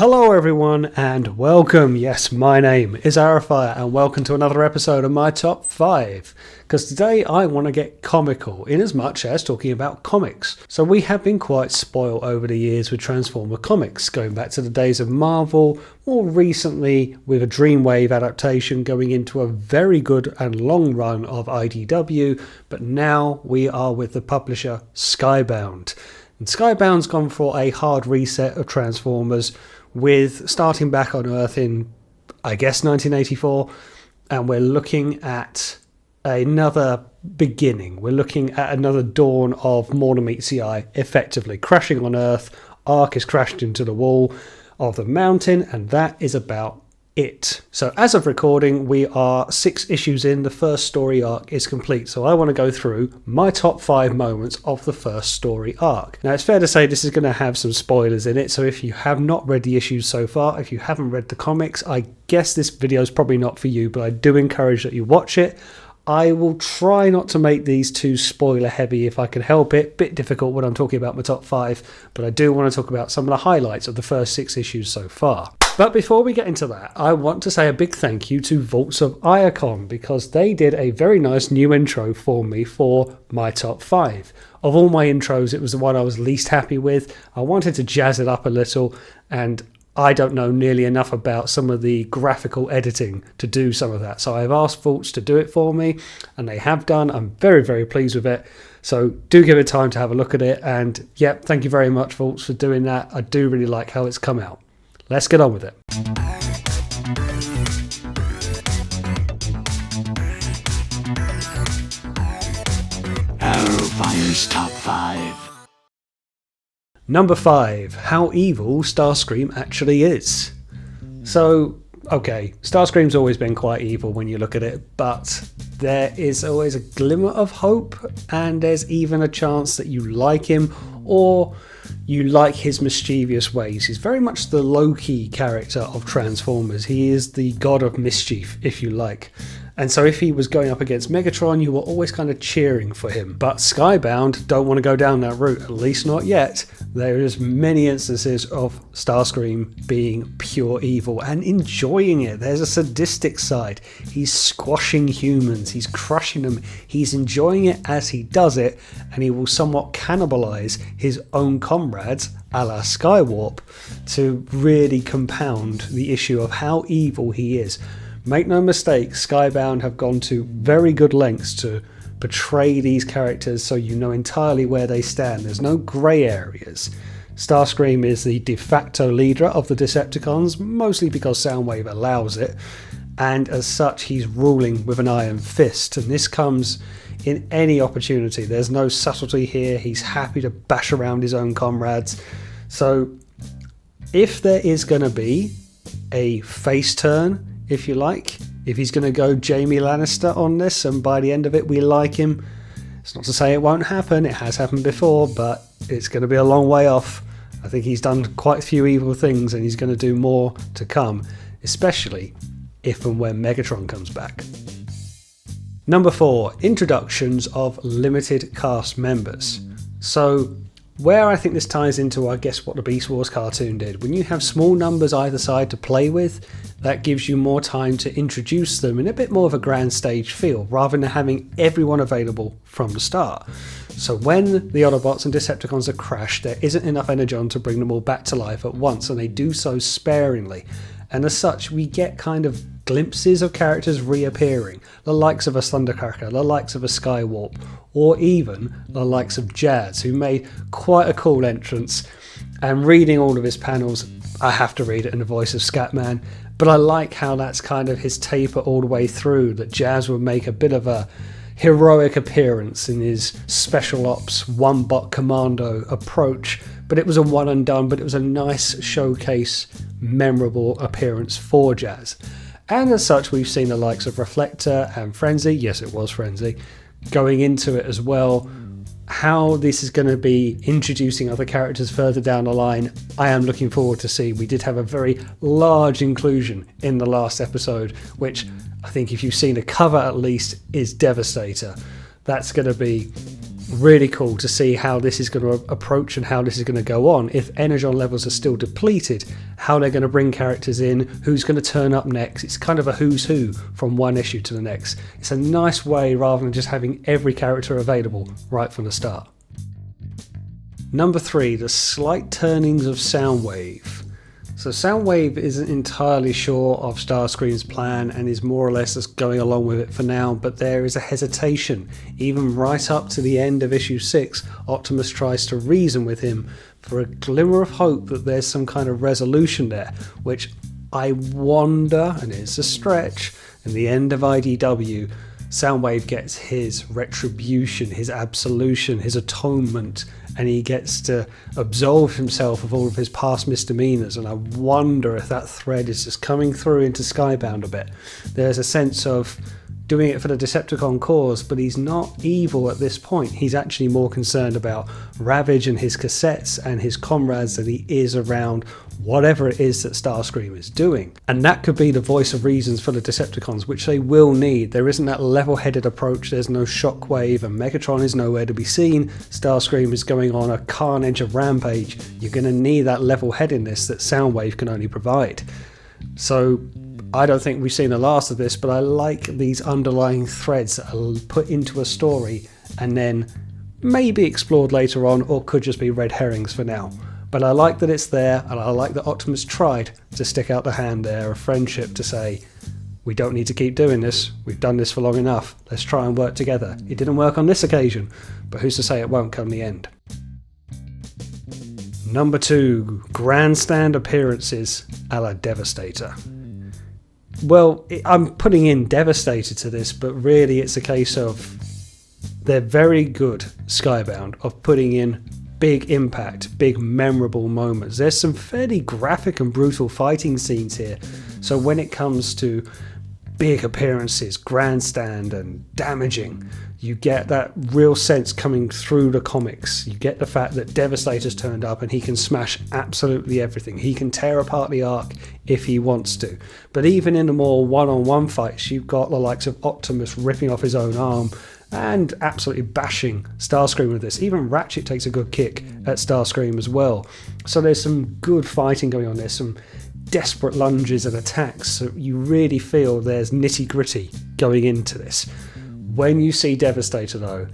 Hello everyone and welcome. Yes, my name is Arafire and welcome to another episode of my top 5. Because today I want to get comical in as much as talking about comics. So we have been quite spoiled over the years with Transformer comics, going back to the days of Marvel, more recently with a Dreamwave adaptation going into a very good and long run of IDW, but now we are with the publisher Skybound. And Skybound's gone for a hard reset of Transformers, with starting back on Earth in, I guess, 1984, and we're looking at another beginning. We're looking at another dawn of Morna meets the Eye, effectively crashing on Earth. Ark is crashed into the wall of the mountain, and that is about it. So as of recording, we are 6 issues in. The first story arc is complete, so I want to go through my top 5 moments of the first story arc. Now it's fair to say this is going to have some spoilers in it, so if you have not read the issues so far, if you haven't read the comics, I guess this video is probably not for you, but I do encourage that you watch it. I will try not to make these too spoiler heavy if I can help it. Bit difficult when I'm talking about my top 5, but I do want to talk about some of the highlights of the first 6 issues so far. But before we get into that, I want to say a big thank you to Vaults of Iacon, because they did a very nice new intro for me for my top 5. Of all my intros, it was the one I was least happy with. I wanted to jazz it up a little, and I don't know nearly enough about some of the graphical editing to do some of that. So I've asked Vaults to do it for me, and they have done. I'm very, very pleased with it. So do give it time to have a look at it. And yep, thank you very much, Vaults, for doing that. I do really like how it's come out. Let's get on with it. Arafire's top 5. Number 5, how evil Starscream actually is. So, okay, Starscream's always been quite evil when you look at it, but there is always a glimmer of hope, and there's even a chance that you like him, or you like his mischievous ways. He's very much the Loki character of Transformers. He is the god of mischief, if you like. And so if he was going up against Megatron, you were always kind of cheering for him. But Skybound don't want to go down that route, at least not yet. There's many instances of Starscream being pure evil and enjoying it. There's a sadistic side. He's squashing humans, he's crushing them, he's enjoying it as he does it, and he will somewhat cannibalize his own comrades, a la Skywarp, to really compound the issue of how evil he is. Make no mistake, Skybound have gone to very good lengths to portray these characters so you know entirely where they stand. There's no grey areas. Starscream is the de facto leader of the Decepticons, mostly because Soundwave allows it, and as such he's ruling with an iron fist, and this comes in any opportunity. There's no subtlety here. He's happy to bash around his own comrades. So if there is going to be a face turn, if you like, if he's going to go Jaime Lannister on this and by the end of it we like him, it's not to say it won't happen. It has happened before, but it's going to be a long way off. I think he's done quite a few evil things and he's going to do more to come, especially if and when Megatron comes back. Number 4, introductions of limited cast members. So where I think this ties into, I guess, what the Beast Wars cartoon did. When you have small numbers either side to play with, that gives you more time to introduce them in a bit more of a grand stage feel, rather than having everyone available from the start. So when the Autobots and Decepticons are crashed, there isn't enough energon to bring them all back to life at once, and they do so sparingly. And as such, we get kind of glimpses of characters reappearing, the likes of a Thundercracker, the likes of a Skywarp, or even the likes of Jazz, who made quite a cool entrance. And reading all of his panels, I have to read it in the voice of Scatman, but I like how that's kind of his taper all the way through, that Jazz would make a bit of a heroic appearance in his special ops one-bot commando approach, but it was a one and done, but it was a nice showcase, memorable appearance for Jazz. And as such, we've seen the likes of Reflector and Frenzy, yes it was Frenzy, going into it as well. How this is going to be introducing other characters further down the line, I am looking forward to see. We did have a very large inclusion in the last episode, which I think if you've seen a cover at least is Devastator. That's going to be Really cool to see how this is going to approach and how this is going to go on. If Energon levels are still depleted, how they're going to bring characters in, who's going to turn up next. It's kind of a who's who from one issue to the next. It's a nice way rather than just having every character available right from the start. Number 3, the slight turnings of Soundwave. So Soundwave isn't entirely sure of Starscream's plan and is more or less just going along with it for now, but there is a hesitation. Even right up to the end of issue 6, Optimus tries to reason with him for a glimmer of hope that there's some kind of resolution there, which I wonder, and it's a stretch, in the end of IDW, Soundwave gets his retribution, his absolution, his atonement, and he gets to absolve himself of all of his past misdemeanors. And I wonder if that thread is just coming through into Skybound a bit. There's a sense of doing it for the Decepticon cause, but he's not evil at this point. He's actually more concerned about Ravage and his cassettes and his comrades than he is around whatever it is that Starscream is doing. And that could be the voice of reasons for the Decepticons, which they will need. There isn't that level-headed approach, there's no Shockwave, and Megatron is nowhere to be seen. Starscream is going on a carnage of rampage. You're going to need that level-headedness that Soundwave can only provide. So I don't think we've seen the last of this, but I like these underlying threads that are put into a story and then maybe explored later on, or could just be red herrings for now. But I like that it's there, and I like that Optimus tried to stick out the hand there of friendship to say, we don't need to keep doing this, we've done this for long enough, let's try and work together. It didn't work on this occasion, but who's to say it won't come the end. Number 2, grandstand appearances a la Devastator. Well, I'm putting in Devastator to this, but really it's a case of they're very good, Skybound, of putting in big impact, big memorable moments. There's some fairly graphic and brutal fighting scenes here. So when it comes to big appearances, grandstand and damaging, you get that real sense coming through the comics. You get the fact that Devastator's turned up and he can smash absolutely everything. He can tear apart the Ark if he wants to. But even in the more one-on-one fights, you've got the likes of Optimus ripping off his own arm and absolutely bashing Starscream with this. Even Ratchet takes a good kick at Starscream as well. So there's some good fighting going on. There's some desperate lunges and attacks. So you really feel there's nitty-gritty going into this. When you see Devastator though,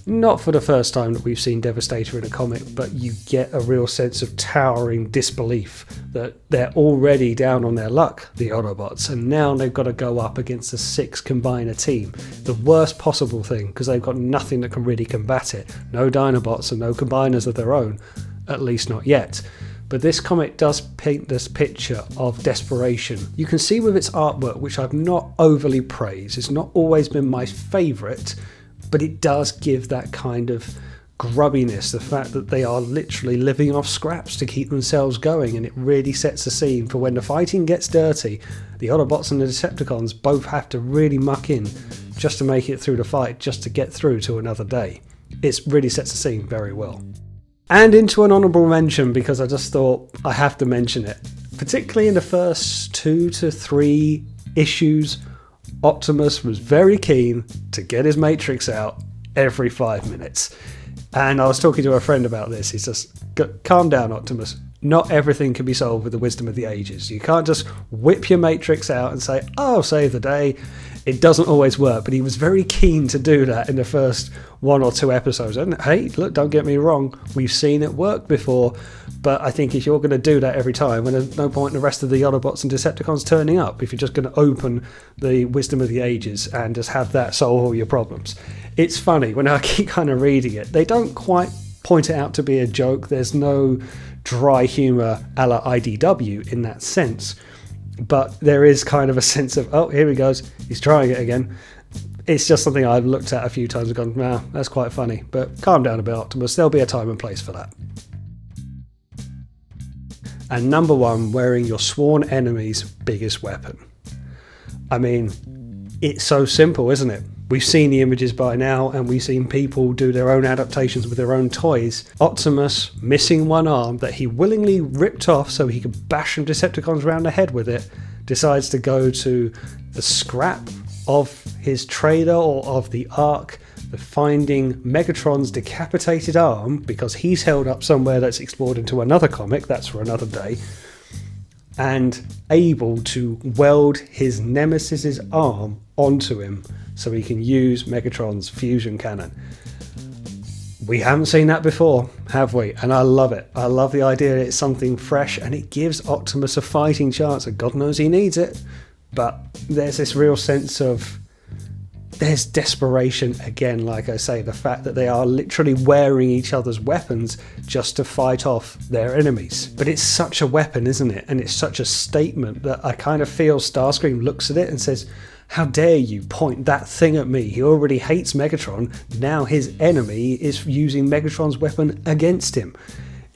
not for the first time that we've seen Devastator in a comic, but you get a real sense of towering disbelief that they're already down on their luck, the Autobots, and now they've got to go up against a 6 combiner team. The worst possible thing, because they've got nothing that can really combat it. No Dinobots and no combiners of their own, at least not yet. But this comic does paint this picture of desperation. You can see with its artwork, which I've not overly praised, it's not always been my favourite, but it does give that kind of grubbiness, the fact that they are literally living off scraps to keep themselves going, and it really sets the scene for when the fighting gets dirty. The Autobots and the Decepticons both have to really muck in just to make it through the fight, just to get through to another day. It really sets the scene very well. And into an honourable mention, because I just thought I have to mention it. Particularly in the first 2 to 3 issues, Optimus was very keen to get his Matrix out every 5 minutes. And I was talking to a friend about this. He says, calm down, Optimus. Not everything can be solved with the wisdom of the ages. You can't just whip your Matrix out and say, oh, save the day. It doesn't always work, but he was very keen to do that in the first 1 or 2 episodes. And hey, look, don't get me wrong, we've seen it work before, but I think if you're going to do that every time, well, there's no point in the rest of the Autobots and Decepticons turning up if you're just going to open the wisdom of the ages and just have that solve all your problems. It's funny, when I keep kind of reading it, they don't quite point it out to be a joke. There's no dry humour a la IDW in that sense. But there is kind of a sense of, oh, here he goes, he's trying it again. It's just something I've looked at a few times and gone, nah, that's quite funny. But calm down a bit, Optimus, there'll be a time and place for that. And number 1, wearing your sworn enemy's biggest weapon. I mean, it's so simple, isn't it? We've seen the images by now, and we've seen people do their own adaptations with their own toys. Optimus, missing one arm that he willingly ripped off so he could bash some Decepticons around the head with it, decides to go to the scrap of his trader or of the Ark the finding Megatron's decapitated arm, because he's held up somewhere that's explored into another comic, that's for another day, and able to weld his nemesis's arm onto him so he can use Megatron's fusion cannon. We haven't seen that before, have we? And I love it. I love the idea that it's something fresh, and it gives Optimus a fighting chance, and God knows he needs it. But there's this real sense of, there's desperation again, like I say, the fact that they are literally wearing each other's weapons just to fight off their enemies. But it's such a weapon, isn't it? And it's such a statement that I kind of feel Starscream looks at it and says, how dare you point that thing at me? He already hates Megatron. Now his enemy is using Megatron's weapon against him.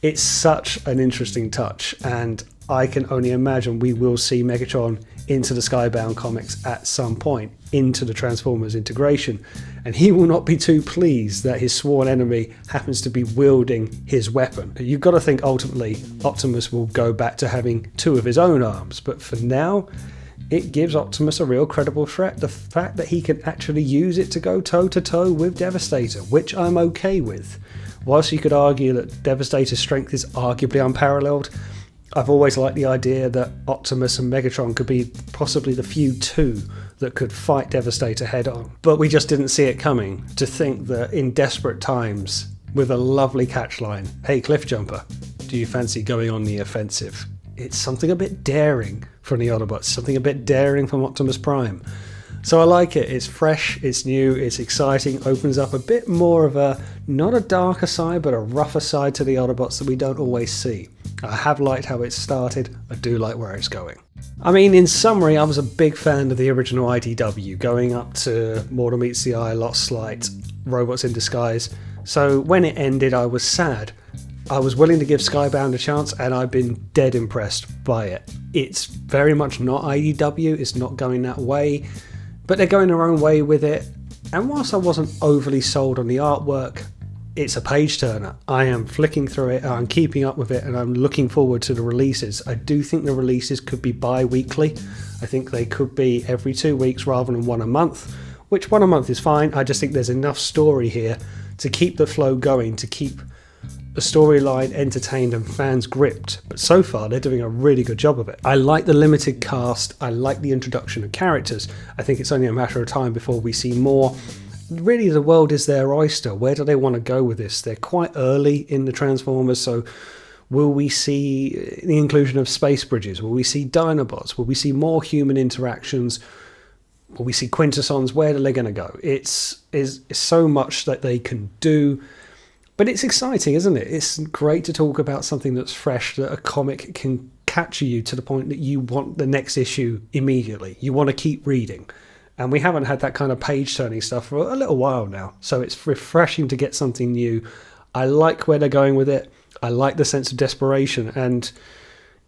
It's such an interesting touch, and I can only imagine we will see Megatron into the Skybound comics at some point, into the Transformers integration, and he will not be too pleased that his sworn enemy happens to be wielding his weapon. You've got to think ultimately Optimus will go back to having two of his own arms, but for now it gives Optimus a real credible threat. The fact that he can actually use it to go toe-to-toe with Devastator, which I'm okay with. Whilst you could argue that Devastator's strength is arguably unparalleled, I've always liked the idea that Optimus and Megatron could be possibly the few two that could fight Devastator head on. But we just didn't see it coming. To think that in desperate times, with a lovely catchline, hey Cliffjumper, do you fancy going on the offensive? It's something a bit daring from the Autobots, something a bit daring from Optimus Prime. So I like it. It's fresh, it's new, it's exciting, opens up a bit more of a, not a darker side, but a rougher side to the Autobots that we don't always see. I have liked how it started, I do like where it's going. I mean, in summary, I was a big fan of the original IDW, going up to Mortal Meets the Eye, Lost Light, Robots in Disguise. So when it ended, I was sad. I was willing to give Skybound a chance, and I've been dead impressed by it. It's very much not IDW, it's not going that way, but they're going their own way with it. And whilst I wasn't overly sold on the artwork, it's a page turner. I am flicking through it, I'm keeping up with it, and I'm looking forward to the releases. I do think the releases could be bi-weekly. I think they could be every 2 weeks rather than one a month, which one a month is fine. I just think there's enough story here to keep the flow going, to keep the storyline entertained and fans gripped. But so far they're doing a really good job of it. I like the limited cast, I like the introduction of characters. I think it's only a matter of time before we see more. Really, the world is their oyster. Where do they want to go with this? They're quite early in the Transformers, so will we see the inclusion of space bridges? Will we see Dinobots? Will we see more human interactions? Will we see Quintessons? Where are they going to go? It's so much that they can do. But it's exciting, isn't it? It's great to talk about something that's fresh, that a comic can capture you to the point that you want the next issue immediately. You want to keep reading. And we haven't had that kind of page-turning stuff for a little while now. So it's refreshing to get something new. I like where they're going with it. I like the sense of desperation. And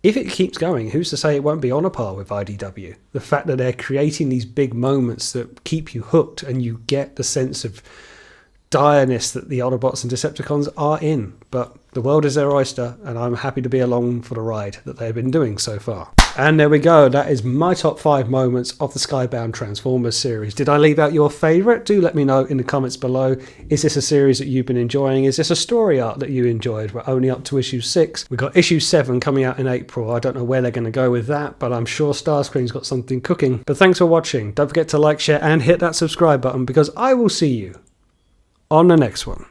if it keeps going, who's to say it won't be on a par with IDW? The fact that they're creating these big moments that keep you hooked and you get the sense of direness that the Autobots and Decepticons are in. But the world is their oyster, and I'm happy to be along for the ride that they've been doing so far. And there we go, that is my top 5 moments of the Skybound Transformers series. Did I leave out your favourite? Do let me know in the comments below. Is this a series that you've been enjoying? Is this a story arc that you enjoyed? We're only up to issue 6. We've got issue 7 coming out in April. I don't know where they're going to go with that, but I'm sure Starscream's got something cooking. But thanks for watching. Don't forget to like, share and hit that subscribe button, because I will see you on the next one.